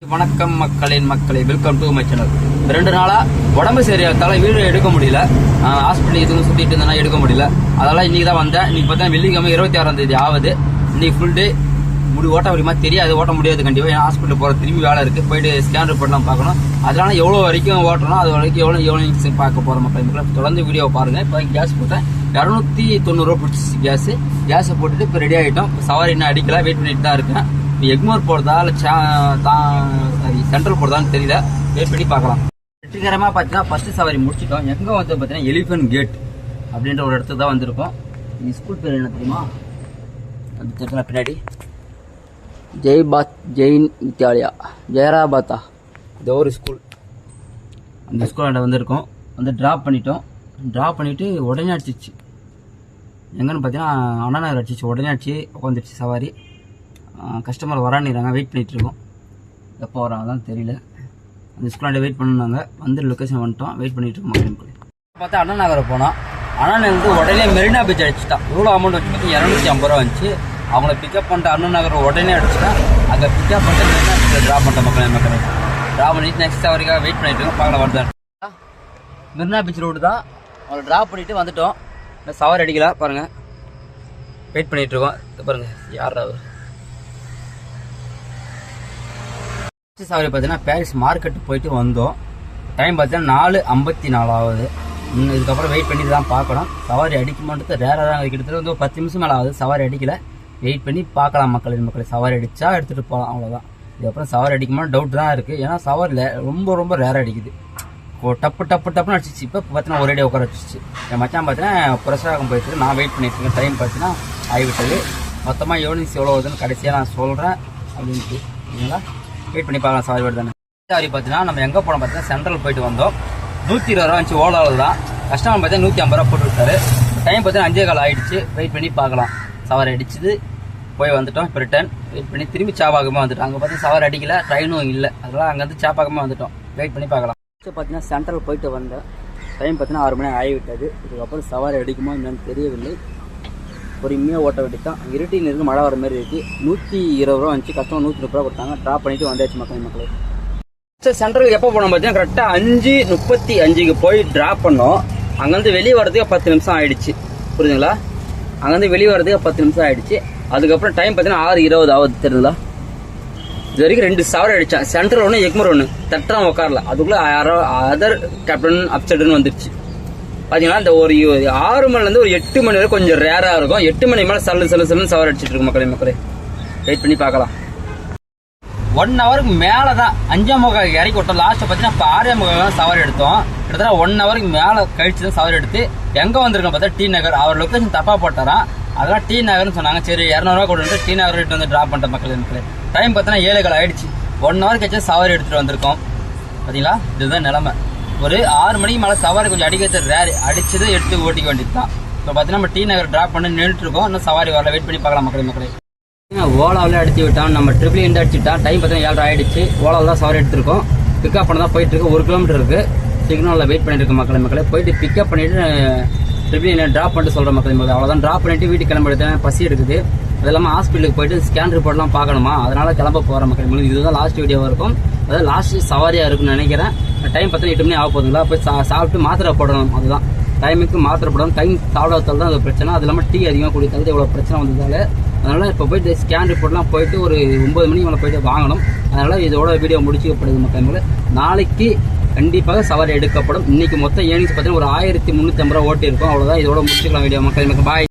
வணக்கம் மக்களே welcome to my channel. 2 நாளா உடம்பு சரியாதால வீடியோ எடுக்க முடியல. ஹாஸ்பிட்டல் எதுவும் சுத்திட்டு இருந்தேன்னா எடுக்க முடியல. அதனால இன்னைக்கு தான் வந்தேன். இன்னைக்கு பார்த்தா வெள்ளிக்கிழமை 26ஆம் தேதி ஆகுது. இன்னைக்கு ஃபுல் டே ஓட்ட முடியுமா தெரியாது, ஓட்ட முடியாது கண்டிப்பா. ஏன்னா ஹாஸ்பிட்டல் போற திரும்பி வேலை இருக்கு, போயிட்டு ஸ்கேன் ரிப்போர்ட்லாம் பார்க்கணும். அதனால எவ்வளவு வரைக்கும் ஓட்டணும், அது வரைக்கும் எவ்வளவு பார்க்க போற மக்கள் தொடர்ந்து வீடியோ பாருங்க. இப்போ கேஸ் போட்டேன், 290 ரூபா பிடிச்சி கேஸை போட்டுட்டு இப்போ ரெடி ஆகிட்டோம். சவாரி இன்னும் அடிக்கல, வெயிட் பண்ணிட்டு தான் இருக்கேன். எக்மோர் போறதா சாரி சென்ட்ரல் போறதான்னு தெரியல, வெயிட் பண்ணி பார்க்கலாம். வெற்றிகரமா பார்த்தீங்கன்னா ஃபர்ஸ்ட் சவாரி முடிச்சிட்டோம். எங்க வந்து பார்த்தீங்கன்னா எலிஃபென்ட் கேட் அப்படின்ற ஒரு இடத்துக்கு தான் வந்திருக்கோம். இந்த ஸ்கூல் பேர் என்ன தெரியுமா? அது பின்னாடி ஜெயின் வித்யாலயா ஜெயராபாத்தா, இந்த ஒரு ஸ்கூல். அந்த ஸ்கூல் வந்திருக்கோம். வந்து ட்ராப் பண்ணிட்டு உடனே அடிச்சிச்சு. எங்கன்னு பார்த்தீங்கன்னா அண்ணா நகர் அடிச்சிச்சு. உடனே அடிச்சு உட்காந்துருச்சு சவாரி. கஸ்டமர் வரான்னுறாங்க, வெயிட் பண்ணிட்டு இருக்கோம். எப்போ வராங்கதான் தெரியல. அந்த ஸ்கூலாண்ட வெயிட் பண்ணாங்க, வந்து லொக்கேஷன் வந்துட்டோம், வெயிட் பண்ணிட்டு இருக்கோம் மக்கள். பார்த்தா அண்ணா நகரை போனோம். அண்ணா நகர் உடனே மெரினா பீச் அடிச்சுட்டான். எவ்வளோ அமௌண்ட் வச்சு பார்த்தா 250 ரூபா வந்துச்சு. அவங்கள பிக்கப் பண்ணிட்டு அண்ணா நகர் உடனே அடிச்சுட்டான். அங்கே பிக்கப் பண்ணிட்டு மெரினா பீச்சில் ட்ராப் பண்ணிட்டேன் மக்கள். ட்ராப் பண்ணிட்டு நெக்ஸ்ட் சவாரிக்காக வெயிட் பண்ணிட்டு இருக்கோம். பார்க்கலாம் வருதான். மெரினா பீச் ரோடு தான். அவங்களை ட்ராப் பண்ணிட்டு வந்துட்டோம். இந்த சவாரி அடிக்கல பாருங்க, வெயிட் பண்ணிட்டு இருக்கோம். பாருங்க யார் அவர். சவாரி பார்த்தீங்கன்னா பாரிஸ் மார்க்கெட்டு போயிட்டு வந்தோம். டைம் பார்த்தீங்கன்னா 4:54 ஆகுது. இதுக்கப்புறம் வெயிட் பண்ணி தான் பார்க்கணும். சவாரி அடிக்குமான்றது ரேராக கிட்டத்தட்ட வந்து 10 நிமிஷம் மேலே ஆகுது. சவாரி அடிக்கல, வெயிட் பண்ணி பார்க்கலாம் மக்கள். சவாரி அடித்தா எடுத்துகிட்டு போகலாம், அவ்வளோதான். இதுக்கப்புறம் சவாரி அடிக்குமான்னு டவுட் தான் இருக்குது. ஏன்னா சவாரியில் ரொம்ப ரேராக அடிக்குது. டப்புன்னு அடிச்சிச்சு. இப்போ பார்த்தீங்கன்னா ஒரே உட்கார வச்சிச்சு. என் மச்சான் பார்த்தீங்கன்னா பிரசராகம் போயிட்டு நான் வெயிட் பண்ணிட்டு இருக்கேன். டைம் பார்த்தீங்கன்னா ஆகிவிட்டது. மொத்தமாக ஈவினிங்ஸ் எவ்வளோ வருதுன்னு கடைசியாக நான் சொல்கிறேன் அப்படின்ட்டு. சரிங்களா, வெயிட் பண்ணி பார்க்கலாம். சவாரி வருதானே. சவாரி பார்த்தீங்கன்னா நம்ம எங்கே போனோம் பார்த்தீங்கன்னா சென்ட்ரல் போயிட்டு வந்தோம். 120 ரூபா வந்துச்சு. ஓலாவில் தான். கஸ்டமர் பார்த்தீங்கன்னா 150 ரூபா போட்டு விட்டாரு. டைம் பார்த்தீங்கன்னா 5:15 ஆகிடுச்சு. வெயிட் பண்ணி பார்க்கலாம். சவாரி அடிச்சுது போய் வந்துட்டோம். இப்போ ரிட்டர்ன் வெயிட் பண்ணி திரும்பி சாப்பாக்கமாக வந்துட்டோம். அங்கே பார்த்தீங்கன்னா சவாரி அடிக்கல, ட்ரெயினும் இல்லை. அதெல்லாம் அங்கேருந்து சாப்பாக்கமாக வந்துட்டோம். வெயிட் பண்ணி பார்க்கலாம். பார்த்தீங்கன்னா சென்ட்ரல் போயிட்டு வந்தேன். டைம் பார்த்தீங்கன்னா 6 மணி ஆகிவிட்டது. இதுக்கப்புறம் சவாரி அடிக்குமா என்னன்னு தெரியவில்லை. பொறுமையாக ஓட்ட வேண்டியதான். இருட்டின்னு இருக்கு, மழை வர மாதிரி இருக்குது. 120 ரூபா வந்துச்சு. கஸ்டமர் 130 ரூபா கொடுத்தாங்க. ட்ராப் பண்ணிட்டு வந்தாச்சு மக்களே. சென்ட்ரலுக்கு எப்போ போனோம் பார்த்தீங்கன்னா கரெக்டாக 5:35க்கு போய் ட்ராப் பண்ணோம். அங்கேருந்து வெளியே வரதுக்கு 10 நிமிஷம் ஆயிடுச்சு. புரியுதுங்களா? அங்கேருந்து வெளியே வரதுக்கு 10 நிமிஷம் ஆயிடுச்சு. அதுக்கப்புறம் டைம் பார்த்தீங்கன்னா 6:20 ஆகுது. தெரியுங்களா? இது வரைக்கும் 2 சவாரி அடித்தான். சென்ட்ரல் ஒன்று, எக்மோர் ஒன்று. தட்டுறான் உட்காரல. அதுக்குள்ளே அதர் கேப்டன் அப்சைடுன்னு வந்துருச்சு. பார்த்தீங்கன்னா இந்த ஒரு 6 மணிலேருந்து ஒரு 8 மணி வரை கொஞ்சம் ரேராக இருக்கும். 8 மணி மேலே சல்லுன்னு சவாரி அடிச்சிட்டு இருக்கும் மக்களே. வெயிட் பண்ணி பார்க்கலாம். 1 ஹவருக்கு மேலே தான் 5:45 இறக்கி விட்டோம். லாஸ்ட்டை பார்த்தீங்கன்னா இப்போ 6:45 சவாரி எடுத்தோம். கிட்டத்தட்ட 1 ஹவருக்கு மேலே கழிச்சு தான் சவாரி எடுத்து எங்கே வந்திருக்கோம் பார்த்தா டி நகர். அவர் லொக்கேஷன் தப்பாக போட்டாரான். அதெல்லாம் டி நகர்னு சொன்னாங்க. சரி 200 ரூபா கொண்டு டி நகர் வந்து ட்ராப் பண்ணிட்டேன் மக்களே. டைம் பார்த்தீங்கன்னா 7:15 ஆயிடுச்சு. 1 ஹவர் கழிச்சு சவாரி எடுத்துகிட்டு வந்திருக்கோம். பார்த்தீங்களா, இதுதான் நிலமை. ஒரு 6 மணிக்கு மேலே சவாரி கொஞ்சம் அடிக்கிறது ரேர். அடிச்சது எடுத்து ஓட்டிக்க வேண்டியது தான். இப்போ பார்த்தீங்கன்னா நம்ம டி நகர் ட்ராப் பண்ணி நின்றுட்டு இருக்கோம். இன்னும் சவாரி வரல, வெயிட் பண்ணி பார்க்கலாம் மக்களே. ஓலாவில் அடிச்சு விட்டான். நம்ம ட்ரிபிள் இருந்து அடிச்சுட்டான். டைம் பார்த்தீங்கன்னா 7:30 ஆயிடுச்சு. ஓலாவில் தான் சவாரி எடுத்திருக்கோம். பிக்கப் பண்ண தான் போயிட்டு இருக்கு. 1 கிலோமீட்டர் இருக்கு. சிக்னலில் வெயிட் பண்ணிட்டு இருக்கோம் மக்களே. போயிட்டு பிக்கப் பண்ணிட்டு ட்ரிபிள் ட்ராப் பண்ணிட்டு சொல்கிற மக்களே. அவ்வளோதான். ட்ராப் பண்ணிட்டு வீட்டுக்கு கிளம்பிடுது. பசி எடுக்குது. அது இல்லாமல் ஹாஸ்பிட்டலுக்கு போயிட்டு ஸ்கேன் ரிப்போர்ட்லாம் பார்க்கணுமா, அதனால கிளம்ப போகிற மக்கள். இதுதான் லாஸ்ட் வீடியோவாக இருக்கும். அதாவது லாஸ்ட் சவாரியாக இருக்குன்னு நினைக்கிறேன். டைம் பார்த்தா 8 மணி ஆக போகுதுங்களா. போய் சாப்பிட்டு மாத்திரை போடணும். அதுதான் டைமுக்கு மாத்திரை போடணும். டைம் சாப்பிடாதால் தான் அது பிரச்சனை. அது இல்லாமல் டீ அதிகமாக குடித்தால் இவ்வளோ பிரச்சனை வந்ததால் அதனால் இப்போ போயிட்டு ஸ்கேன் ரிப்போர்ட்லாம் போயிட்டு ஒரு 9 மணிக்கு மேலே போயிட்டு வாங்கணும். அதனால் இதோட வீடியோ முடிச்சுக்கப்படுது மக்கள். நாளைக்கு கண்டிப்பாக சவாரி எடுக்கப்படும். இன்னைக்கு மொத்தம் ஏர்னிங்ஸ் பார்த்தீங்கன்னா ஒரு 1350 ரூபா ஓட்டி இருக்கும். அவ்வளோதான். இதோட முடிச்சுக்கலாம் வீடியோ மக்கள். பாய்.